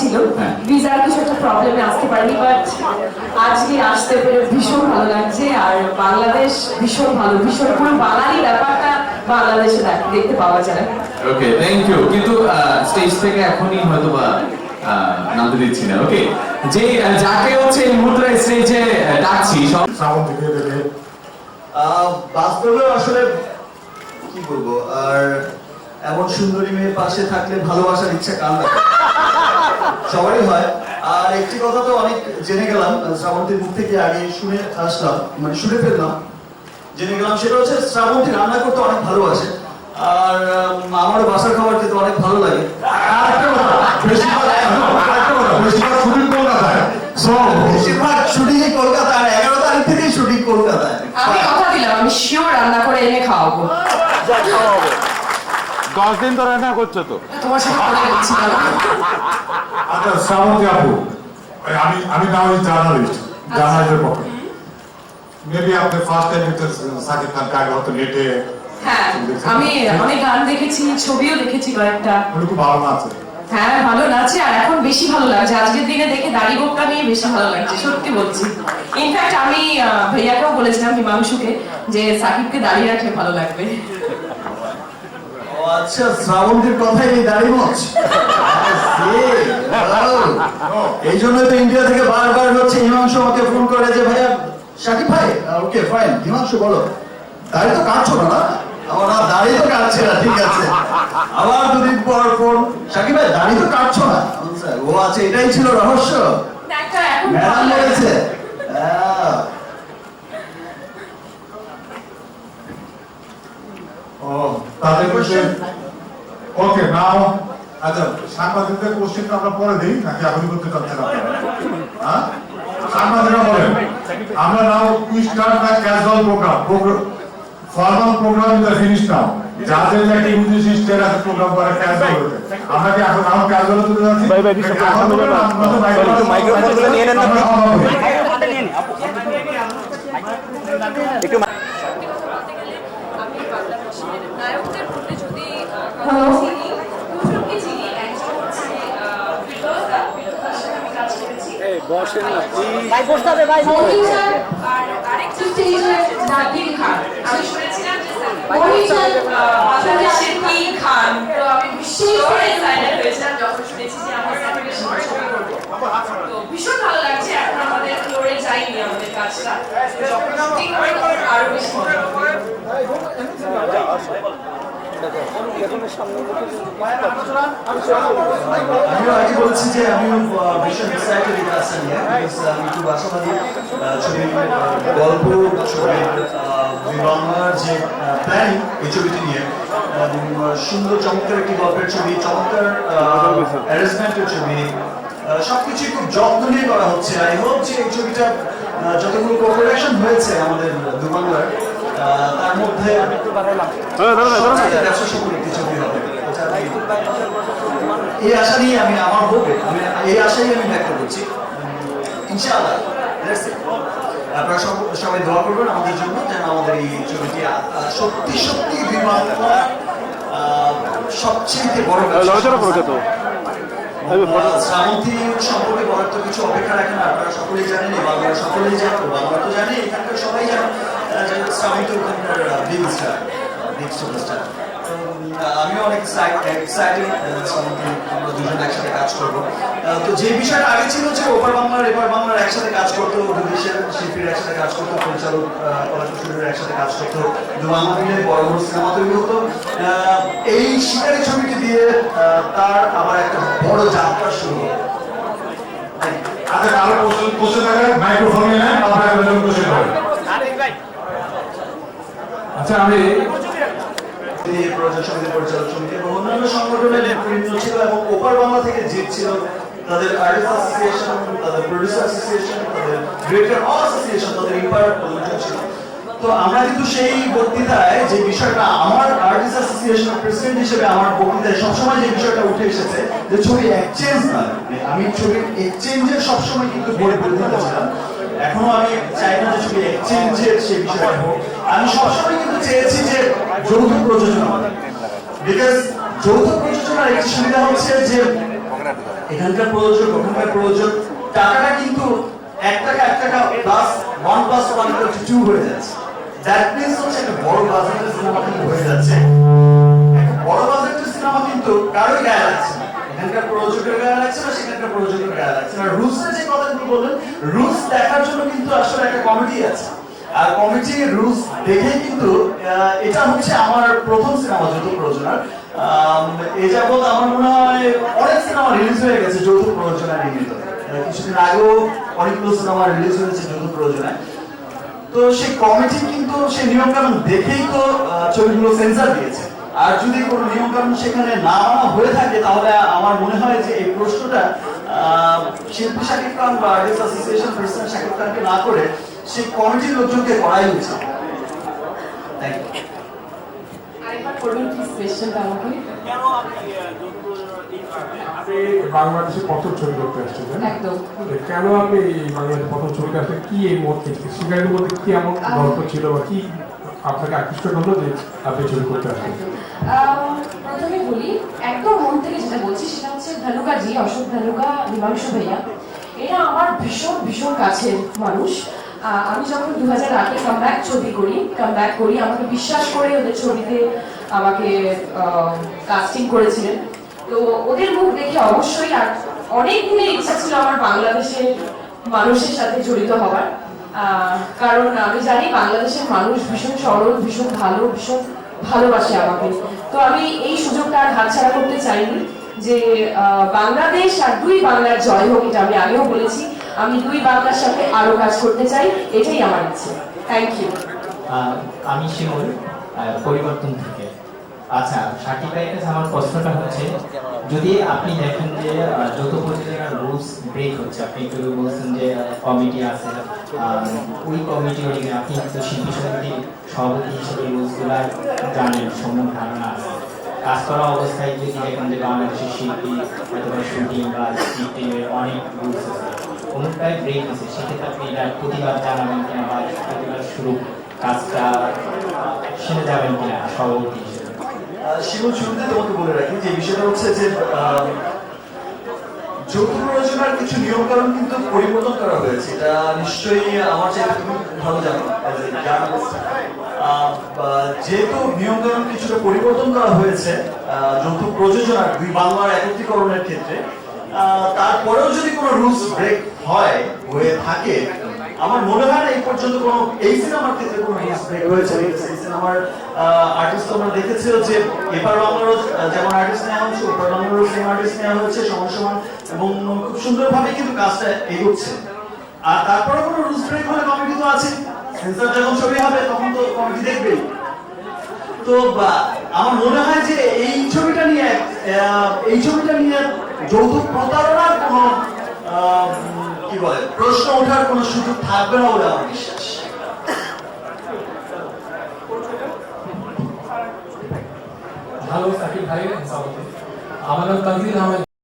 ছিল, ভিসার কিছু একটা প্রবলেমে আসতে পারিনি, বাট আজকে আসতে পেরে ভীষণ ভালো লাগছে। আর বাংলাদেশ ভীষণ ভালো, ভীষণ পুরো বাঙালি ব্যাপারটা বাংলাদেশে দেখতে পাওয়া যায়। ওকে, থ্যাংক ইউ। কিন্তু স্টেজ থেকে এখনই হয়তো বা নামতে দিচ্ছি না। ওকে, যে যাকে হচ্ছে এই মুহূর্তে স্টেজে ডাকছি সব শ্রাবণ থেকে দেখে বাস্তবে আসলে কি বলবো, আর এমন সুন্দরী মেয়ের পাশে থাকলে ভালোবাসার ইচ্ছা কার না, সবারই হয়। আর একটি কথা তো অনেক জেনে গেলাম শ্রাবন্তীর মুখ থেকে, আগে শুনে আসলাম, মানে শুনে ফেললাম, জেনে গেলাম, সেটা হচ্ছে শ্রাবন্তী রান্না করতে অনেক ভালোবাসে। আর আমার বাসার খাবার খেতে অনেক ভালো লাগে। বেশিরভাগ শুটিং কলকাতায়, 11 তারিখ থেকে শুটিং কলকাতায়। আমি কথা দিলাম, আমি শিওর রান্না করে এনে খাওয়াবো। 10 দিন তো রান্না করছো তো, তোমার সাথে কথা বলছি। আচ্ছা শ্রাবন্তী আপু, আমি নাও জার্নালিস্টের পক্ষে, মেবি আপনি ফার্স্ট টাইম সাকিব খানকে আগে হয়তো নেটে। হ্যাঁ, আমি গান দেখেছি, ছবিও দেখেছি কয়েকটা। খুব ভালো নাচে। হ্যাঁ, ভালো নাচে। আর এখন বেশি ভালো লাগছে, আজকের দিনে দেখে দাড়ি গোপটা নিয়ে বেশি ভালো লাগছে, সত্যি বলছি। ইনফ্যাক্ট আমি ভাইয়াকেও বলেছিলাম, হিমাংশুকে, যে সাকিবকে দাঁড়িয়ে রাখলে ভালো লাগবে। আচ্ছা, শ্রাবন্তীর কথাই এই দাড়ি মোচ। এই জন্য তো ইন্ডিয়া থেকে বারবার হচ্ছে হিমাংশু আমাকে ফোন করে যে ভাইয়া সাকিব ভাই, ওকে ফাইন, হিমাংশু বলো দাড়ি তো কাটছো না? আমার না, দাড়ি তো কাটছে না, ঠিক আছে। আবার দুদিন পর ফোন, সাকিব ভাই দাড়ি তো কাটছো না? ও আচ্ছা, এটাই ছিল রহস্য, ম্যাডাম বলেছে। ও তাদের কোশ্চেন, ওকে নাও। আচ্ছা, সাংবাদিকদের কোশ্চেনটা আমরা পরে দিই নাকি এখনই করতে চাচ্ছেন আপনারা? হ্যাঁ, সাংবাদিকরা বলেন। আমরা now we start the casual program, formal program is finish now. যাদের একটা ইংলিশ স্টাইল আছে প্রোগ্রাম করে ক্যাজুয়াল হতে, আমরা কি এখন নাও ক্যাজুয়াল হতে যাচ্ছি? ভাই মাইক্রোফোনগুলো নিয়ে নেন, একটু বসেন না ভাই, বসতে হবে ভাই। আর আরেকটা স্টেজে জাকির খান, আমি শুনেছিলাম যে বাংলাদেশের কিং খান, তো আমি ভীষণ এক্সাইটেড হয়েছিলাম যখন শুনেছি যে আমরা সাকিবের সঙ্গে ছবি করবো। তো ভীষণ ভালো লাগছে। এখন আমাদের ফ্লোরে যাইনি আমাদের কাজটা, যখন শুটিং করে তখন আরো বেশি ভালো লাগবে। আমিও আগে বলছি যে আমিও ভীষণ এক্সাইটেড এই কাজটা নিয়ে, আমি খুব আশাবাদী ছবির গল্প, ছবির বাংলার যে প্ল্যানিং এই ছবিটি নিয়ে, সুন্দর চমৎকার একটি গল্পের ছবি, চমৎকার অ্যারেঞ্জমেন্টের ছবি, সবকিছুই খুব যত্ন নিয়ে করা হচ্ছে। আই হোপ যে এই ছবিটা যতগুলো কোঅপারেশন হয়েছে আমাদের দু বাংলার, তার মধ্যে ব্যবসা সফল একটি ছবি হবে, এই আশা নিয়ে আমি এই আশাই আমি ব্যক্ত করছি। ইনশাআল্লাহ আপনারা সবাই দোয়া করবেন আমাদের জন্য, যেন আমাদের এই ছবিটি সত্যি সত্যি সবচেয়ে বড় শ্রাবন্তী সম্পর্কে বলার তো কিছু অপেক্ষা রাখেন, আপনারা সকলেই জানেন, বাংলা সকলেই জানেন, বাংলা তো জানি, এখানকার সবাই জানেন শ্রাবন্তী ওখানকার বিগ স্টার, বিগ সুপারস্টার। আমিও অনেক এক্সাইটেড, আমরা দুজন একসাথে কাজ করবো। তো যে বিষয়টা আগে ছিল যে ওপার বাংলার এপার বাংলার একসাথে কাজ করতো, বিদেশের শিল্পীরা একসাথে কাজ করতো, পরিচালক কলাকুশলীরা একসাথে কাজ করতো, দু বাংলা মিলে বড় বড় সিনেমা তৈরি হতো। এই শিকারী ছবিটি দিয়ে তার আবার একটা বড় যাত্রা শুরু হলো। আচ্ছা, কারো কোশ্চেন থাকে মাইক্রোফোন নিয়ে নেন, আপনারা কোশ্চেন করেন। আচ্ছা, আমি প্রযোজক সমিতি, পরিচালক সমিতি এবং অন্যান্য সংগঠনের নেতৃত্ব ছিল, এবং ওপার বাংলা থেকে জিত ছিল, তাদের আর্টিস্ট অ্যাসোসিয়েশন, তাদের প্রডিউসার অ্যাসোসিয়েশন, তাদের ডিরেক্টর অ্যাসোসিয়েশন, তাদের ইম্পায়ার প্রযোজক ছিল। তো আমরা কিন্তু সেই বক্তৃতায় যে বিষয়টা, আমার আর্টিস্ট অ্যাসোসিয়েশনের প্রেসিডেন্ট হিসেবে আমার বক্তৃতায় সবসময় যে বিষয়টা উঠে এসেছে যে ছবি এক্সচেঞ্জ না, আমি ছবির এক্সচেঞ্জের সবসময় কিন্তু বিরোধিতা ছিলাম। এখনো আমি চাই না যে ছবি এক্সচেঞ্জের সেই বিষয়টা হোক। আমি সবসময় কিন্তু চেয়েছি যে যৌথ প্রযোজনা, বিকজ যৌথ প্রযোজনার একটি সুবিধা হচ্ছে যে এখানকার প্রযোজক ওখানকার প্রযোজক টাকাটা কিন্তু 1 টাকা প্লাস 1+1 = 2 হয়ে যাচ্ছে। দ্যাট মিন্স হচ্ছে একটা বড় বাজেটের সিনেমা কিন্তু হয়ে যাচ্ছে। একটা বড় বাজেটের সিনেমা কিন্তু কারোই গায়ে লাগছে না, এখানকার প্রযোজকের গায়ে লাগছে না, সেখানকার প্রযোজকের গায়ে লাগছে না। রুলসের যে কথাগুলো বললেন, রুলস দেখার জন্য কিন্তু আসলে একটা কমিটি আছে, আর কমিটির রুলস দেখেই কিন্তু এটা হচ্ছে আমার প্রথম সিনেমা যৌথ প্রযোজনার। এ যাবৎ আমার মনে হয় অনেক সিনেমা রিলিজ হয়ে গেছে যৌথ প্রযোজনায় নির্মিত। কিছুদিন আগেও অনেকগুলো সিনেমা রিলিজ হয়েছে যৌথ প্রযোজনায়। তো সেই কমিটি কিন্তু সেই নিয়ম কানুন দেখেই তো ছবিগুলো সেন্সর দিয়েছে। আর যদি কোনো নিয়ম কানুন সেখানে না মানা হয়ে থাকে, তাহলে আমার মনে হয় যে এই প্রশ্নটা শিল্পী শাকিব খান বা আর্টিস্ট অ্যাসোসিয়েশন প্রেসিডেন্ট শাকিব খানকে না করে সেই কমিটির লোকজনকে করাই উচিত। Thank you. আরেকবার করবেন প্লিজ কোয়েশ্চেনটা আমাকে। আপনি বাংলাদেশে প্রথম ছবি করতে আসছেন, তাই না? একদম। কেন আপনি এই বাংলাদেশে প্রথম ছবিটা আসছেন? কি এই মধ্যে শিকারের মধ্যে কি এমন গল্প ছিল বা কি আপনাকে আকৃষ্ট করলো যে আপনি ছবি করতে আসছেন? প্রথমে বলি, একদম মন থেকে যেটা বলছি সেটা হচ্ছে ধানুকা জি, অশোক ধানুকা, হিমাংশু ভাইয়া, এরা আমার ভীষণ ভীষণ কাছের মানুষ। আমি যখন 2008-এ কামব্যাক করি, আমাকে বিশ্বাস করে ওদের ছবিতে আমাকে কাস্টিং করেছিলেন। তো ওদের মুখ দেখে অবশ্যই আর অনেক দিনের ইচ্ছা ছিল আমার বাংলাদেশের মানুষের সাথে জড়িত হবার। কারণ আমি জানি বাংলাদেশের মানুষ ভীষণ সরল, ভীষণ ভালো, ভীষণ ভালোবাসে আমাকে। তো আমি এই সুযোগটা আর হাতছাড়া করতে চাইনি যে বাংলাদেশ আর দুই বাংলার জয় হোক, এটা আমি আগেও বলেছি। আমি দুই বাংলার সাথে আরো কাজ করতে চাই, এটাই আমার ইচ্ছে। Thank you. আমি শিমুল, পরিবর্তন থেকে। আচ্ছা, শাকিব ভাইয়ের কাছে আমার প্রশ্নটা হচ্ছে, যদি আপনি দেখেন যে যৌথ প্রযোজনার রুলস ব্রেক হচ্ছে, আপনি একটু বলছেন যে কমিটি আছে, ওই কমিটি অধীনে আপনি কিন্তু শিল্পী সমিতির সভাপতি হিসেবে রুলসগুলা জানেন, সম্যক ধারণা আছে। কাজ করা অবস্থায় যদি দেখেন যে বাংলাদেশের শিল্পী অথবা শুটিং বা স্ক্রিপ্টিংয়ের অনেক রুলস আছে, কোনোটাই ব্রেক আছে, সেক্ষেত্রে আপনি এটা প্রতিবাদ জানাবেন কিনা বা প্রতিবাদ শুরু কাজটা সেরে যাবেন কিনা সভাপতি হিসেবে? শিমুল, শুরুতে তোমাকে বলে রাখি যে বিষয়টা হচ্ছে যে যৌথ প্রযোজনার কিছু নিয়ম কানুন কিন্তু পরিবর্তন করা হয়েছে। এটা নিশ্চয়ই আমার চাইতে তুমি ভালো জানো as a journalist। যেহেতু নিয়ম কানুন কিছুটা পরিবর্তন করা হয়েছে যৌথ প্রযোজনার দুই বাংলার একত্রীকরণের ক্ষেত্রে, তারপরেও যদি কোনো রুলস ব্রেক হয়ে থাকে, আমার মনে হয় না এই পর্যন্ত কোনো এই সিনেমার ক্ষেত্রে কোনো রুলস ব্রেক হয়েছে। এই সিনেমার আর্টিস্ট তোমরা দেখেছো যে এপার বাংলারও যেমন আর্টিস্ট নেওয়া হচ্ছে, ওপার বাংলারও সেম আর্টিস্ট নেওয়া হয়েছে সমান সমান, এবং খুব সুন্দরভাবে কিন্তু কাজটা এগোচ্ছে। আর তারপরে কোনো রুলস ব্রেক হলে কমিটি তো আছে, সেন্সর যখন ছবি হবে তখন তো কমিটি দেখবেই। তো আমার মনে হয় যে এই ছবিটা নিয়ে যৌথ প্রতারণার কোনো কি বলে প্রশ্ন ওঠার কোনো সুযোগ থাকবে না বলে আমার বিশ্বাস। হ্যালো সাকিব ভাই, আমার নাম তানজিল আহমেদ